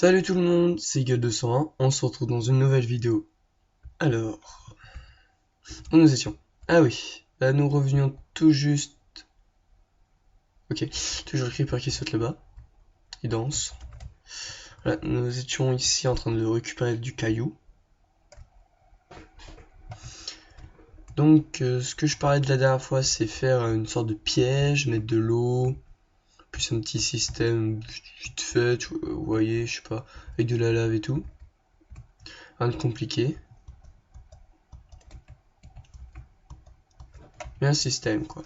Salut tout le monde, c'est Gueule201, on se retrouve dans une nouvelle vidéo. Alors, où nous étions? Ah oui, là nous revenions tout juste... Ok, toujours le creeper qui saute là-bas, il danse. Voilà, nous étions ici en train de récupérer du caillou. Donc, ce que je parlais de la dernière fois, c'est faire une sorte de piège, mettre de l'eau, plus un petit système vite fait, vous voyez, je sais pas, avec de la lave et tout. Rien de compliqué. Mais un système, quoi.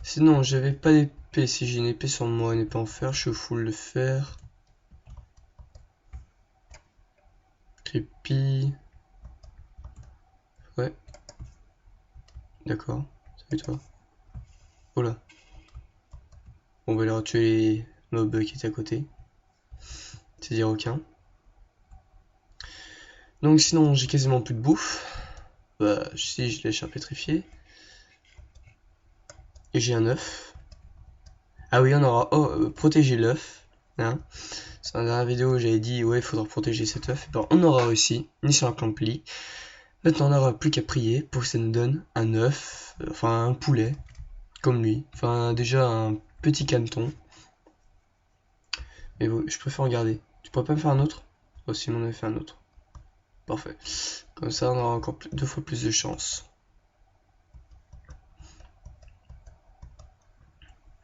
Sinon, j'avais pas d'épée. Si j'ai une épée sur moi, une épée en fer, je suis full de fer. Creepy. Ouais, d'accord. Salut toi. Oh là. On va aller tuer les mobs qui étaient à côté. C'est-à-dire aucun. Donc sinon, j'ai quasiment plus de bouffe. Bah, si, je l'ai cher pétrifié. Et j'ai un œuf. Ah oui, on aura... Oh, protéger l'œuf. Hein. Dans la dernière vidéo, j'avais dit, ouais, il faudra protéger cet œuf. Ben, on aura réussi. Mission accomplie. Maintenant, on n'aura plus qu'à prier pour que ça nous donne un œuf. Enfin, un poulet. Comme lui. Enfin, déjà un petit caneton. Mais bon, je préfère regarder. Tu pourrais pas me faire un autre? Oh, sinon on avait fait un autre. Parfait. Comme ça, on aura encore deux fois plus de chance.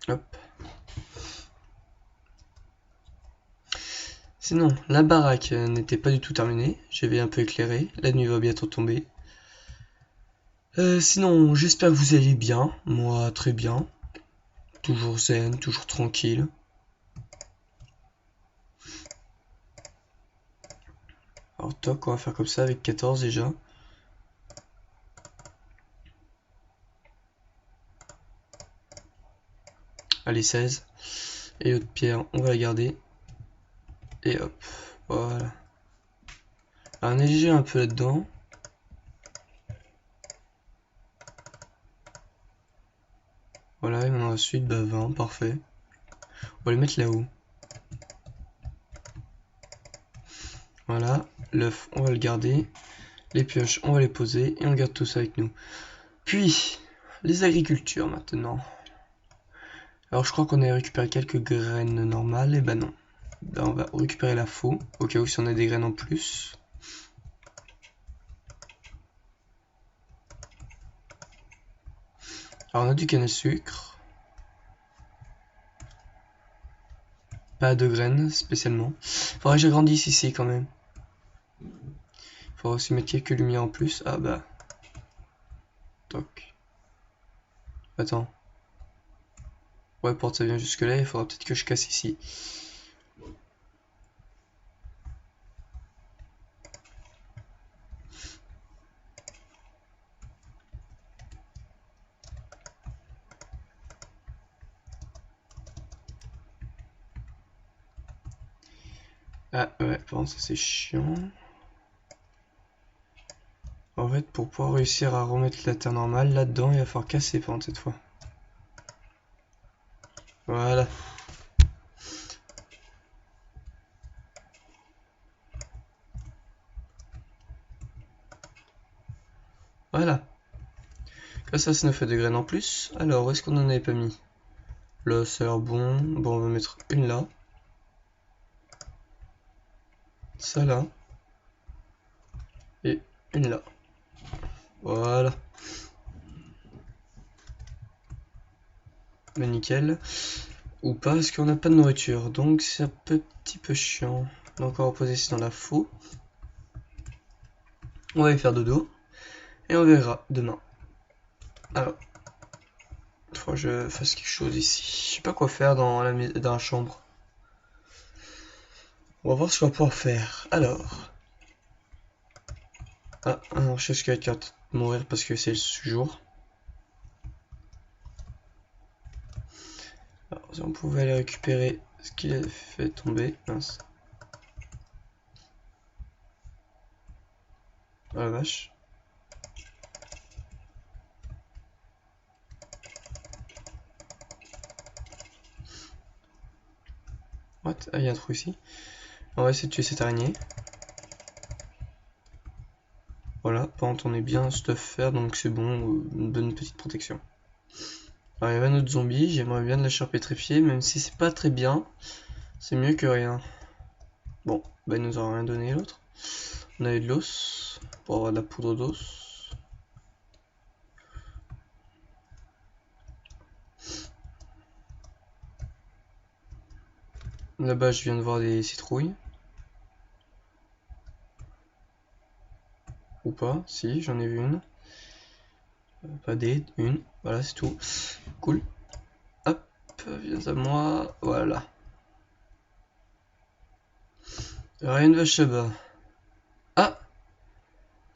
Hop. Sinon, la baraque n'était pas du tout terminée. J'avais un peu éclairé. La nuit va bientôt tomber. Sinon, j'espère que vous allez bien. Moi, très bien. Toujours zen, toujours tranquille. Alors, toc, on va faire comme ça avec 14 déjà. Allez, 16. Et l'autre pierre, on va la garder. Et hop, voilà. Alors, on est léger un peu là-dedans. Voilà, et maintenant ensuite, bah 20, parfait. On va les mettre là-haut. Voilà, l'œuf, on va le garder. Les pioches, on va les poser et on garde tout ça avec nous. Puis, les agricultures maintenant. Alors, je crois qu'on a récupéré quelques graines normales. Et ben non. Ben, on va récupérer la faux, au cas où si on a des graines en plus. Alors, on a du canne à sucre. Pas de graines spécialement. Faudrait que j'agrandisse ici quand même. Faudra aussi mettre quelques lumières en plus. Ah bah. Toc. Attends. Ouais, pour que ça vient jusque là, il faudra peut-être que je casse ici. Ah ouais, pardon, ça c'est chiant. En fait, pour pouvoir réussir à remettre la terre normale là-dedans, il va falloir casser par contre cette fois. Voilà. Voilà. Comme ça nous fait des graines en plus. Alors, où est-ce qu'on en avait pas mis? Là, ça a l'air bon. Bon, on va mettre une là. Ça là. Et une là. Voilà. Mais nickel. Ou pas, parce qu'on n'a pas de nourriture. Donc, c'est un petit peu chiant. Donc, on va reposer ici dans la faux. On va y faire dodo. Et on verra demain. Alors. Il faut que je fasse quelque chose ici. Je sais pas quoi faire dans la chambre. On va voir ce qu'on va pouvoir faire. Alors. Ah, un squelette qui va mourir parce que c'est le jour. Alors, si on pouvait aller récupérer ce qu'il a fait tomber. Mince. Oh la vache. What? Ah, il y a un trou ici. On va essayer de tuer cette araignée. Voilà, par contre on est bien stuff faire, donc c'est bon, une bonne petite protection. Alors il y avait un autre zombie, j'aimerais bien le lâcher pétrifié, même si c'est pas très bien. C'est mieux que rien. Bon, bah il nous a rien donné l'autre. On avait de l'os, pour avoir de la poudre d'os. Là-bas je viens de voir des citrouilles. Ou pas, si, j'en ai vu une. Pas des, une, voilà c'est tout. Cool. Hop, viens à moi, voilà. Rien de vache là-bas. Ah,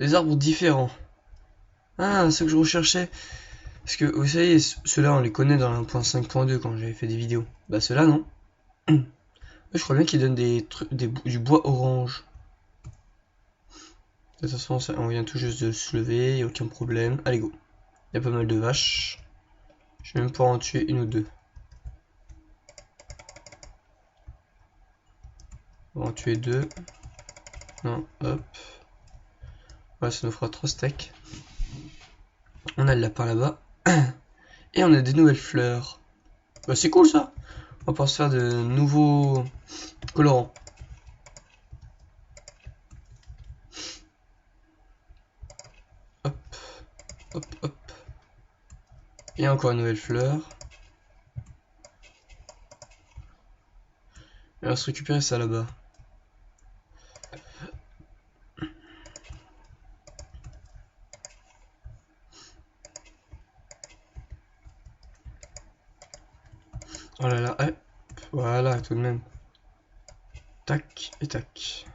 des arbres différents. Ah, c'est ce que je recherchais. Parce que vous savez, ceux-là on les connaît dans la 1.5.2 quand j'avais fait des vidéos. Bah ceux-là non. Je crois bien qu'ils donnent des trucs, du bois orange. De toute façon, on vient tout juste de se lever, y a aucun problème. Allez go. Il y a pas mal de vaches. Je vais même pouvoir en tuer une ou deux. On va en tuer deux. Non, hop. Voilà, ça nous fera 3 steaks. On a le lapin là-bas. Et on a des nouvelles fleurs. Bah c'est cool ça. On va pouvoir se faire de nouveaux colorants. Hop, hop, hop. Et encore une nouvelle fleur. Et on va se récupérer ça là-bas. Oh là là, hop. Voilà, tout de même. Tac et tac.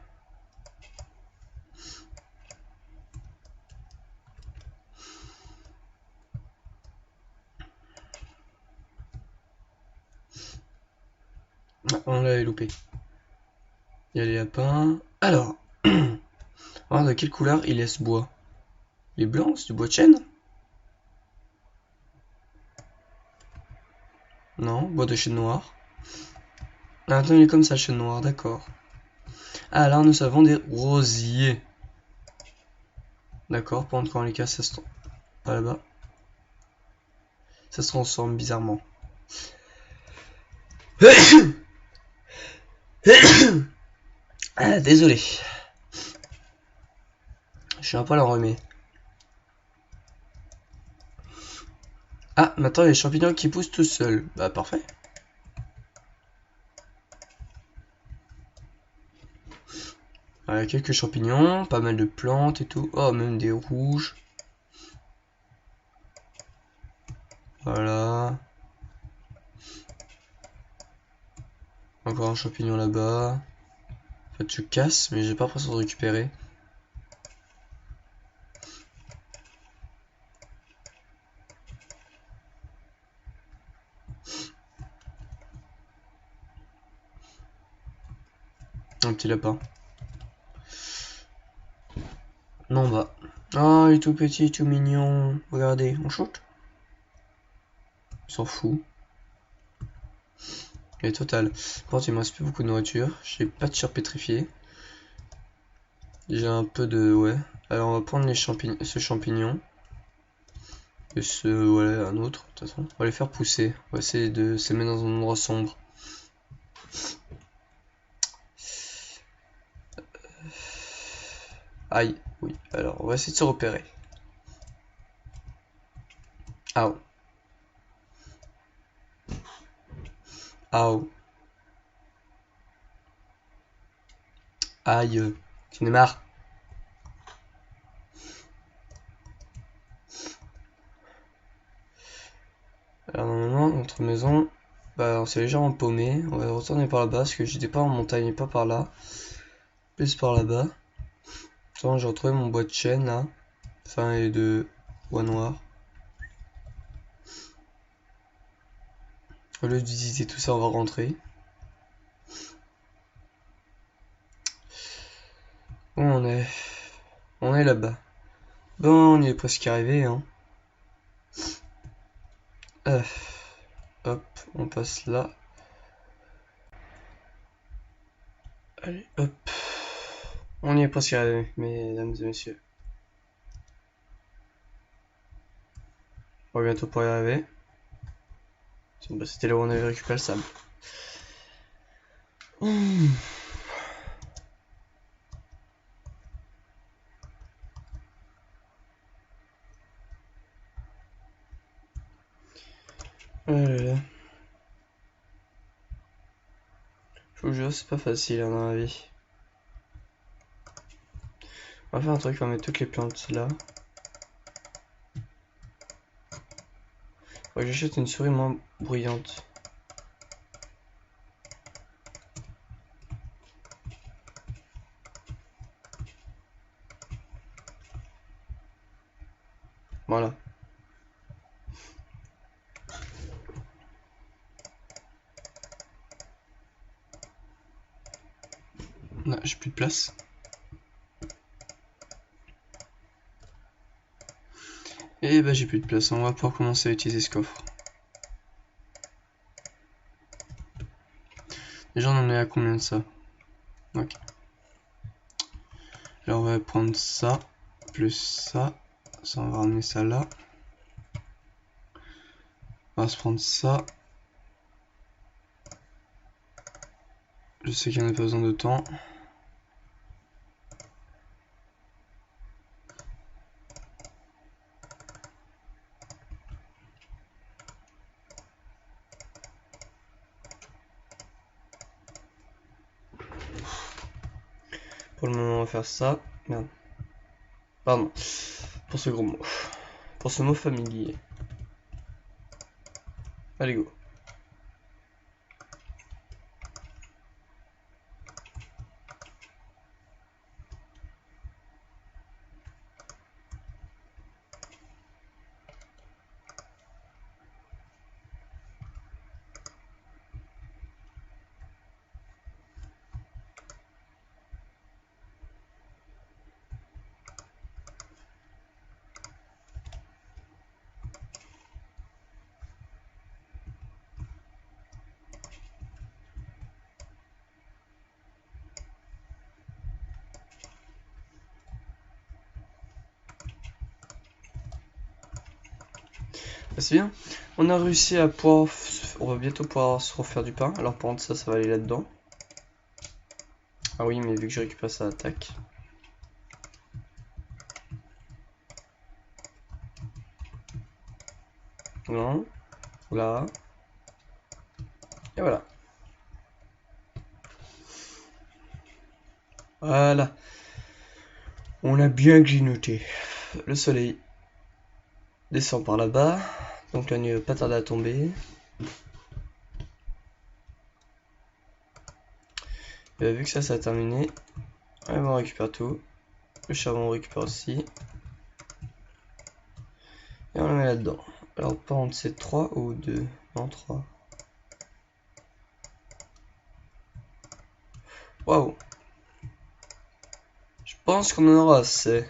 Ah, on l'avait loupé. Il y a les lapins. Alors, voir de quelle couleur il est ce bois. Il est blanc, c'est du bois de chêne? Non, bois de chêne noir. Ah, attends, il est comme ça, chêne noir, d'accord. Ah, là, nous avons des rosiers. D'accord, pendant quand on les casse, ça se... Ah, là-bas. Ça se transforme bizarrement. Ah, désolé. Je suis un poil enrhumé. Ah, maintenant il y a les champignons qui poussent tout seuls. Bah, parfait. Alors, quelques champignons, pas mal de plantes et tout. Oh, même des rouges. Voilà. Encore un champignon là-bas. En fait, je casse, mais j'ai pas l'impression de récupérer. Un petit lapin. Non, bah. Oh, il est tout petit, tout mignon. Regardez, on shoot. Il s'en fout. Et total. Par contre, il me reste plus beaucoup de nourriture. J'ai pas de chair pétrifiée. J'ai un peu de... Ouais. Alors, on va prendre les ce champignon. Et ce... Ouais, un autre. De toute façon. On va les faire pousser. On va essayer de se mettre dans un endroit sombre. Aïe. Oui. Alors, on va essayer de se repérer. Aouh. Aouh. Aïe. J'en ai marre. Alors normalement, notre maison, bah, on s'est légèrement paumé. On va retourner par là-bas parce que j'étais pas en montagne et pas par là. Plus par là-bas. Attends, j'ai retrouvé mon bois de chêne là. Enfin, et de bois noir. Au lieu d'utiliser tout ça, on va rentrer. Bon, on est là-bas. Bon, on y est presque arrivé, hein. Hop, on passe là. Allez, hop. On y est presque arrivé, mesdames et messieurs. On va bientôt pour y arriver. Bah, c'était là où on avait récupéré le sable. Oh là là. Je vous jure, c'est pas facile hein, dans la vie. On va faire un truc, on va mettre toutes les plantes là. Ouais, j'achète une souris moins bruyante. Voilà. Non, j'ai plus de place. Et bah j'ai plus de place, on va pouvoir commencer à utiliser ce coffre. Déjà on en est à combien de ça? Ok. Là on va prendre ça, plus ça. Ça on va ramener ça là. On va se prendre ça. Je sais qu'il n'y en a pas besoin de temps. Pour le moment on va faire ça. Merde. Pardon. Pour ce gros mot. Pour ce mot familier. Allez go. C'est bien. On a réussi à pouvoir... On va bientôt pouvoir se refaire du pain. Alors par contre ça va aller là-dedans. Ah oui, mais vu que je récupère ça, attaque. Non. Là. Et voilà. Voilà. On a bien grignoté. Le soleil descend par là-bas. Donc la nuit ne va pas tarder à tomber. Et bah, vu que ça a terminé, on récupère tout. Le charbon on récupère aussi. Et on le met là-dedans. Alors par contre c'est 3 ou 2? Non, 3. Waouh. Je pense qu'on en aura assez.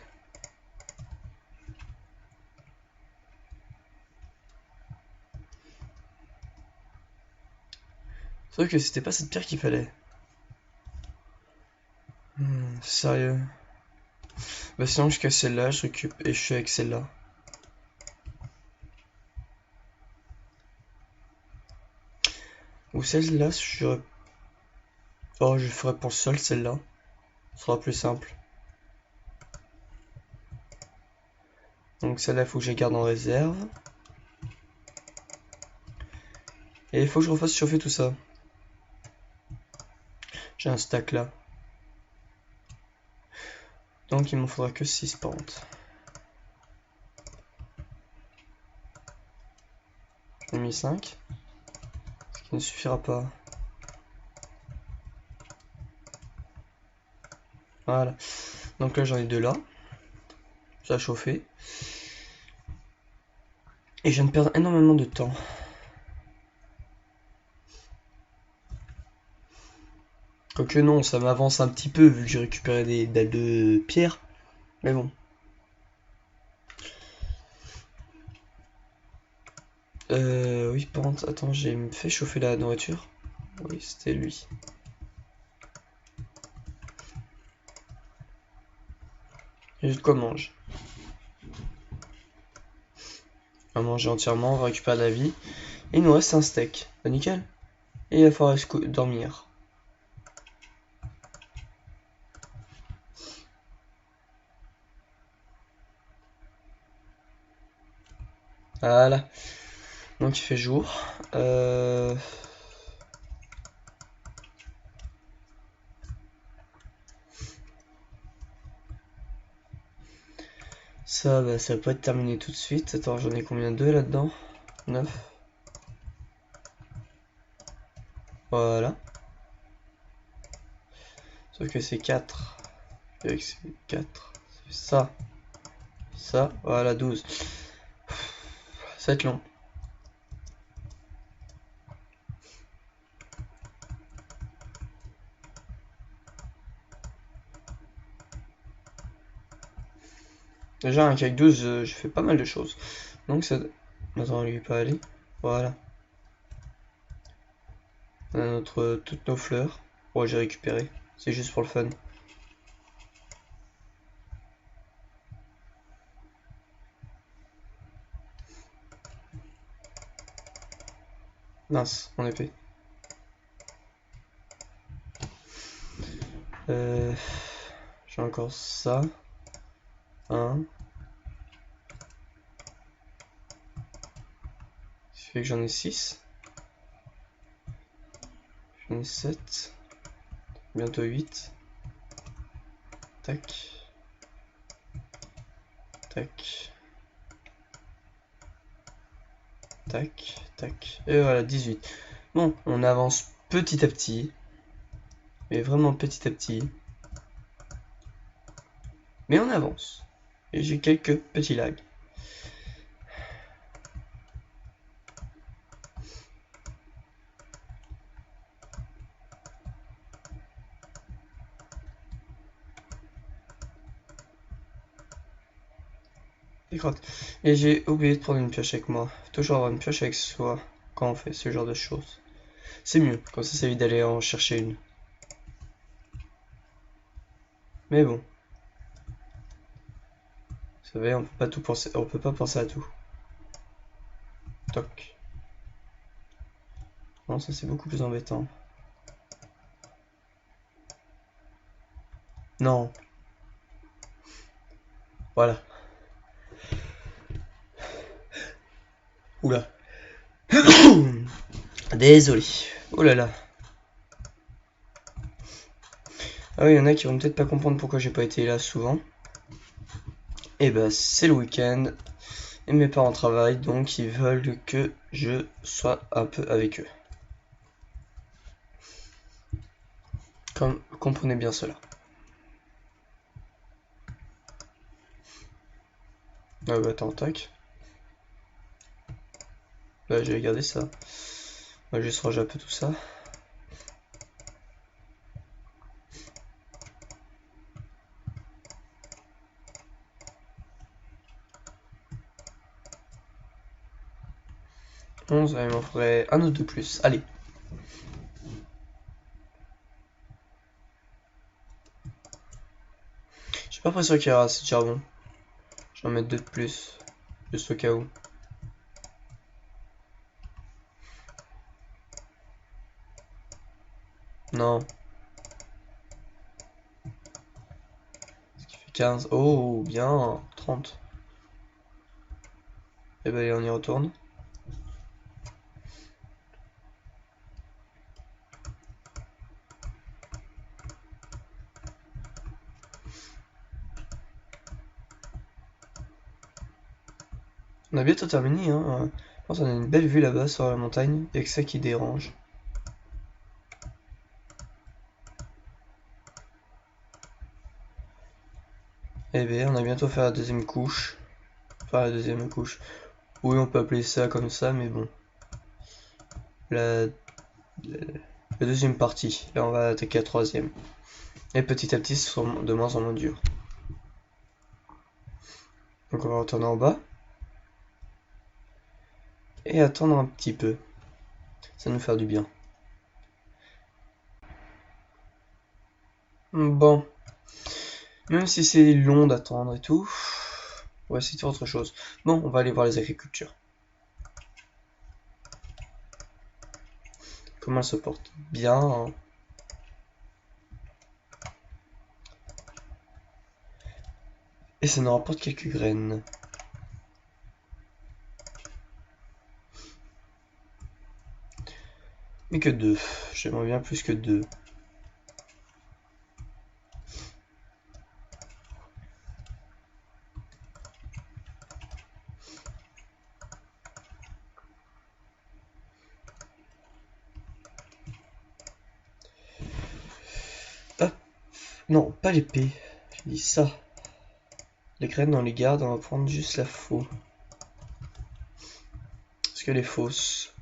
Sauf que c'était pas cette pierre qu'il fallait. Sérieux. Bah sinon je casse celle-là, je récupère et je suis avec celle-là. Ou celle-là, oh, je ferai pour le sol celle-là. Ce sera plus simple. Donc celle-là, il faut que je la garde en réserve. Et il faut que je refasse chauffer tout ça. J'ai un stack là. Donc il m'en faudra que 6 pentes. J'en ai mis 5. Ce qui ne suffira pas. Voilà. Donc là j'en ai 2 là. Ça a chauffé. Et je viens de perdre énormément de temps. Quoique non, ça m'avance un petit peu vu que j'ai récupéré des dalles de pierre. Mais bon. Oui, par contre, attends, j'ai fait chauffer la nourriture. Oui, c'était lui. J'ai de quoi manger. On va manger entièrement, on va récupérer de la vie. Et il nous reste un steak. Bah, nickel. Et il va falloir dormir. Voilà. Donc il fait jour. Ça, bah, ça va pas être terminé tout de suite. Attends, j'en ai combien? 2 là-dedans? 9. Voilà. Sauf que c'est 4. Avec ces 4. Ça. Ça. Voilà, 12. Ça va être long. Déjà, avec 12, je fais pas mal de choses. Donc ça... Attends, lui pas aller. Voilà. On a toutes nos fleurs. Bon, j'ai récupéré. C'est juste pour le fun. Mince, mon épée. J'ai encore ça. 1. Ce qui fait que j'en ai 6. J'en ai 7. Bientôt 8. Tac. Tac. Tac. Tac. Et voilà, 18. Bon, on avance petit à petit. Mais vraiment petit à petit. Mais on avance. Et j'ai quelques petits lags. Et j'ai oublié de prendre une pioche avec moi. Faut toujours avoir une pioche avec soi quand on fait ce genre de choses. C'est mieux, comme ça évite d'aller en chercher une. Mais bon. Vous savez, on peut pas tout penser, on peut pas penser à tout. Toc. Non, ça c'est beaucoup plus embêtant. Non. Voilà. Oula. Désolé. Oh là là. Ah oui, il y en a qui vont peut-être pas comprendre pourquoi j'ai pas été là souvent. Et bah c'est le week-end. Et mes parents travaillent, donc ils veulent que je sois un peu avec eux. Comprenez bien cela. Ah bah attends, tac. Bah j'ai regardé ça. On va juste ranger un peu tout ça. Il m'en faudrait un ou deux plus. Allez. Je suis pas presque sûr qu'il y aura assez de charbon. Je vais en mettre 2 de plus. Juste au cas où. Non. Ce qui fait 15. Oh, bien. 30. Et bah allez, on y retourne. On a bientôt terminé, hein. Je pense qu'on a une belle vue là-bas sur la montagne. Il y a que ça qui dérange. Et bien, on a bientôt fait la deuxième couche. Enfin, la deuxième couche. Oui, on peut appeler ça comme ça, mais bon. La deuxième partie. Là, on va attaquer la troisième. Et petit à petit, ce sont de moins en moins dur. Donc, on va retourner en bas. Et attendre un petit peu. Ça va nous faire du bien. Bon. Même si c'est long d'attendre et tout, on va essayer de faire autre chose. Bon, on va aller voir les agricultures. Comment elles se portent? Bien, hein. Et ça nous rapporte quelques graines. Mais que 2. J'aimerais bien plus que 2. Hop. Non, pas l'épée. J'ai dit ça. Les graines, on les garde, on va prendre juste la faux. Parce qu'elle est fausse.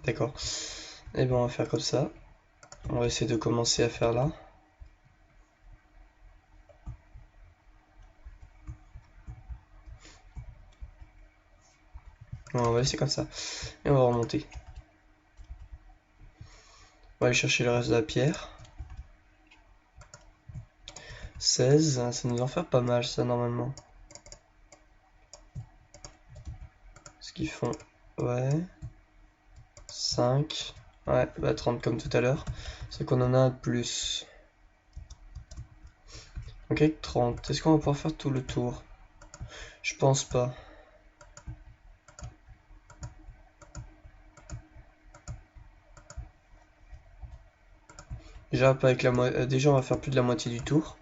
D'accord. Et ben on va faire comme ça. On va essayer de commencer à faire là. On va laisser comme ça. Et on va remonter. On va aller chercher le reste de la pierre. 16, ça nous en fait pas mal ça normalement. Ce qu'ils font, ouais. 5, ouais, bah 30 comme tout à l'heure. C'est qu'on en a un de plus. Ok, 30. Est-ce qu'on va pouvoir faire tout le tour? Je pense pas. Déjà, pas avec la déjà on va faire plus de la moitié du tour.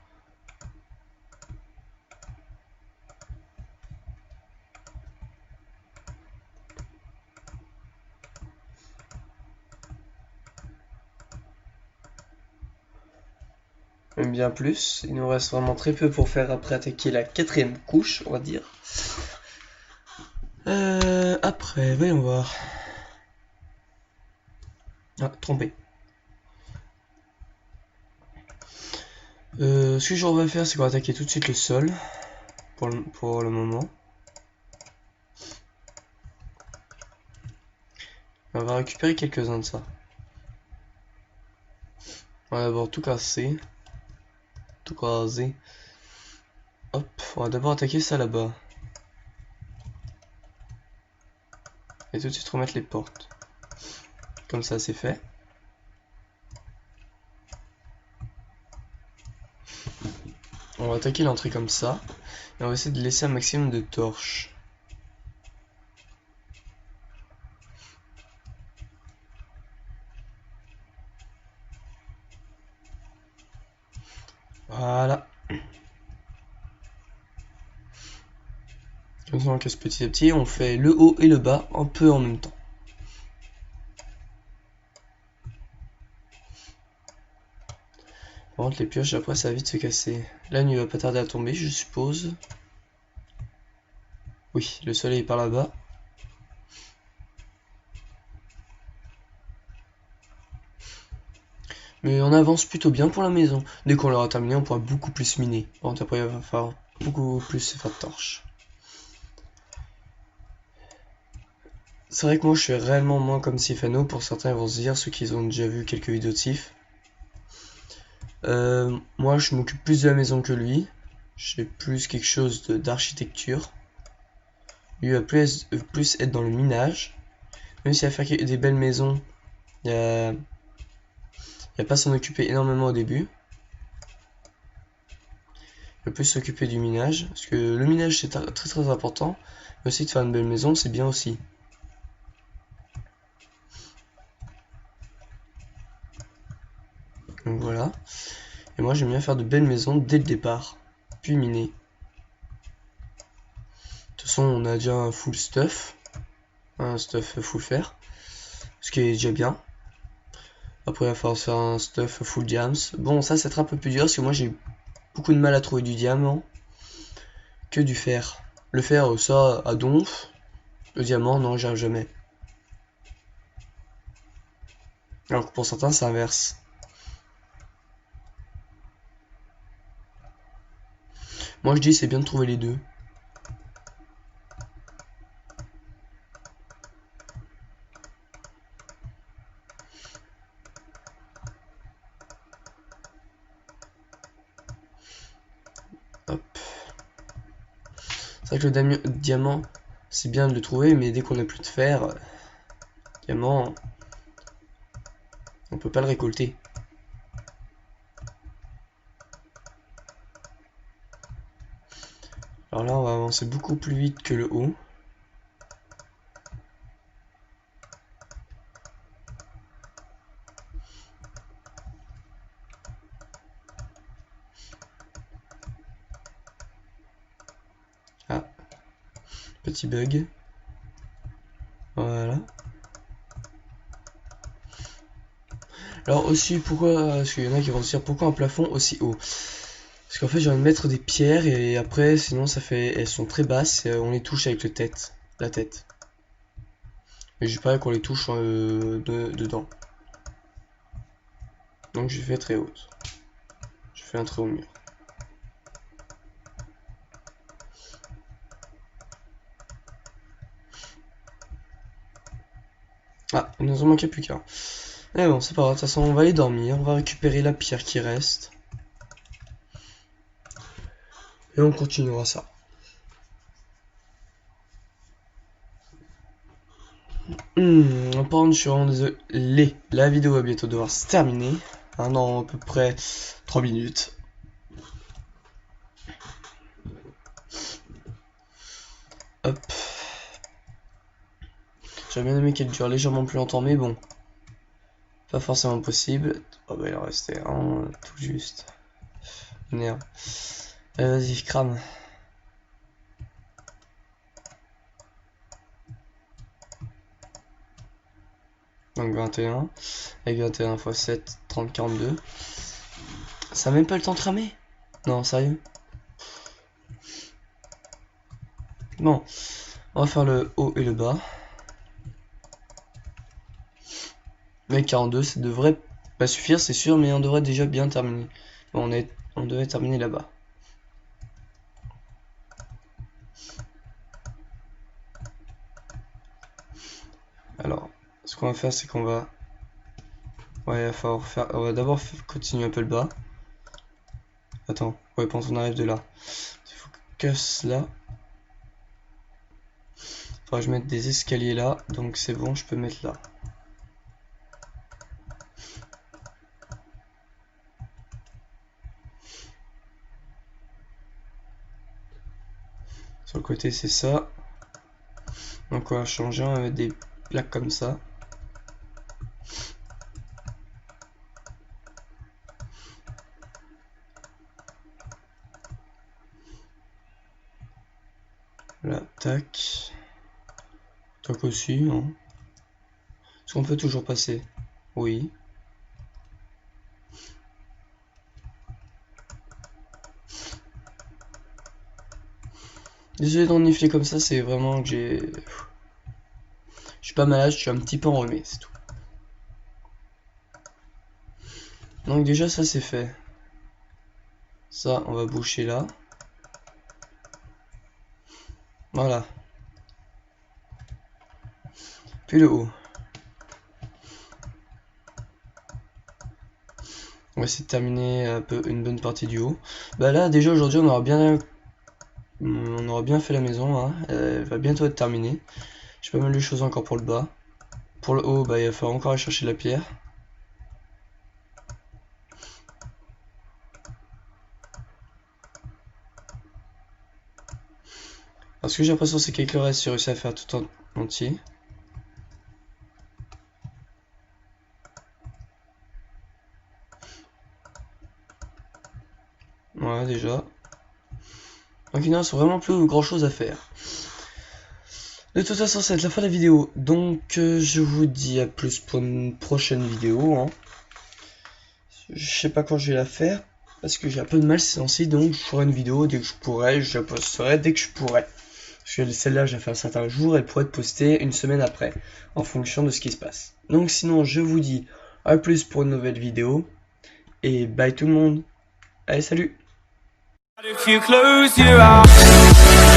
Même bien plus. Il nous reste vraiment très peu pour faire après attaquer la 4ème couche, on va dire. Après, voyons voir. Ah, trompé. Ce que je vais faire, c'est qu'on va attaquer tout de suite le sol. Pour le moment. On va récupérer quelques-uns de ça. On va d'abord tout casser. Tout raser. Hop, on va d'abord attaquer ça là-bas. Et tout de suite remettre les portes. Comme ça, c'est fait. On va attaquer l'entrée comme ça. Et on va essayer de laisser un maximum de torches. Voilà. Comme ça, on casse petit à petit. On fait le haut et le bas un peu en même temps. Par contre, les pioches, après, ça va vite se casser. La nuit va pas tarder à tomber, je suppose. Oui, le soleil est par là-bas. Mais on avance plutôt bien pour la maison. Dès qu'on l'aura terminé, on pourra beaucoup plus miner. Bon, après, il va falloir beaucoup plus se faire de torches. C'est vrai que moi, je suis réellement moins comme Sifano. Pour certains, ils vont se dire, ceux qui ont déjà vu quelques vidéos de Sif. Moi, je m'occupe plus de la maison que lui. J'ai plus quelque chose d'architecture. Lui va plus être dans le minage. Même s'il va faire des belles maisons, il va pas s'en occuper énormément au début. Il va plus s'occuper du minage. Parce que le minage, c'est très important. Mais aussi de faire une belle maison, c'est bien aussi. Donc voilà. Et moi, j'aime bien faire de belles maisons dès le départ. Puis miner. De toute façon, on a déjà un full stuff. Un stuff full fer. Ce qui est déjà bien. Après, il va falloir faire un stuff full diams. Bon, ça, c'est un peu plus dur parce que moi, j'ai beaucoup de mal à trouver du diamant que du fer. Le fer, ça, à donf. Le diamant, non, j'arrive jamais. Alors que pour certains, c'est inverse. Moi, je dis c'est bien de trouver les deux. C'est vrai que le diamant, c'est bien de le trouver, mais dès qu'on n'a plus de fer, diamant, on peut pas le récolter. Alors là, on va avancer beaucoup plus vite que le haut. Ah, petit bug. Voilà. Alors aussi, pourquoi, parce qu'il y en a qui vont se dire pourquoi un plafond aussi haut? Parce qu'en fait, j'ai envie de mettre des pierres et après, sinon, ça fait, elles sont très basses et on les touche avec la tête. Mais j'ai pas qu'on les touche dedans. Donc, je fais très haute. Je fais un très haut mur. Ah, il nous en manquait plus qu'un. Mais bon, c'est pas grave, de toute façon, on va aller dormir, on va récupérer la pierre qui reste. Et on continuera ça. En parlant, je suis vraiment désolé. La vidéo va bientôt devoir se terminer. Dans à peu près 3 minutes. Hop. J'aurais bien aimé qu'elle dure légèrement plus longtemps, mais bon. Pas forcément possible. Oh bah il en restait un, tout juste. Merde. Allez, vas-y, crame. Donc 21. Avec 21 x 7, 30, 42. Ça a même pas le temps de cramer? Non, sérieux? Bon. On va faire le haut et le bas. Mais 42, ça devrait pas suffire, c'est sûr, mais on devrait déjà bien terminer. Bon, on devait terminer là-bas. Alors, ce qu'on va faire, c'est qu'on va... Ouais, il va falloir faire... On va d'abord continuer un peu le bas. Attends, ouais, quand on arrive de là. Il faut que je casse là. Faudra que je mette des escaliers là, donc c'est bon, je peux mettre là. Sur le côté, c'est ça. Donc on va changer, on va mettre des plaques comme ça. Là, tac. Tac aussi, hein. Est-ce qu'on peut toujours passer? Oui. Désolé d'en nifler comme ça, c'est vraiment que j'ai... Je suis pas malade, je suis un petit peu enrhumé, c'est tout. Donc déjà ça c'est fait. Ça on va boucher là. Voilà. Puis le haut. On va essayer de terminer un peu une bonne partie du haut. Bah là déjà aujourd'hui on aura bien fait la maison, hein. Elle va bientôt être terminée. J'ai pas mal de choses encore pour le bas. Pour le haut, bah il va falloir encore aller chercher la pierre. Alors ce que j'ai l'impression c'est qu'avec le reste j'ai réussi à faire tout en entier. Voilà déjà. Donc il ne reste vraiment plus grand chose à faire. De toute façon ça va être la fin de la vidéo. Donc je vous dis à plus pour une prochaine vidéo, hein. Je sais pas quand je vais la faire. Parce que j'ai un peu de mal ces temps-ci. Donc je ferai une vidéo dès que je pourrai. Je la posterai dès que je pourrai. Parce que celle-là j'ai fait un certain jour. Elle pourrait être postée une semaine après. En fonction de ce qui se passe. Donc sinon je vous dis à plus pour une nouvelle vidéo. Et bye tout le monde. Allez salut. If you close your eyes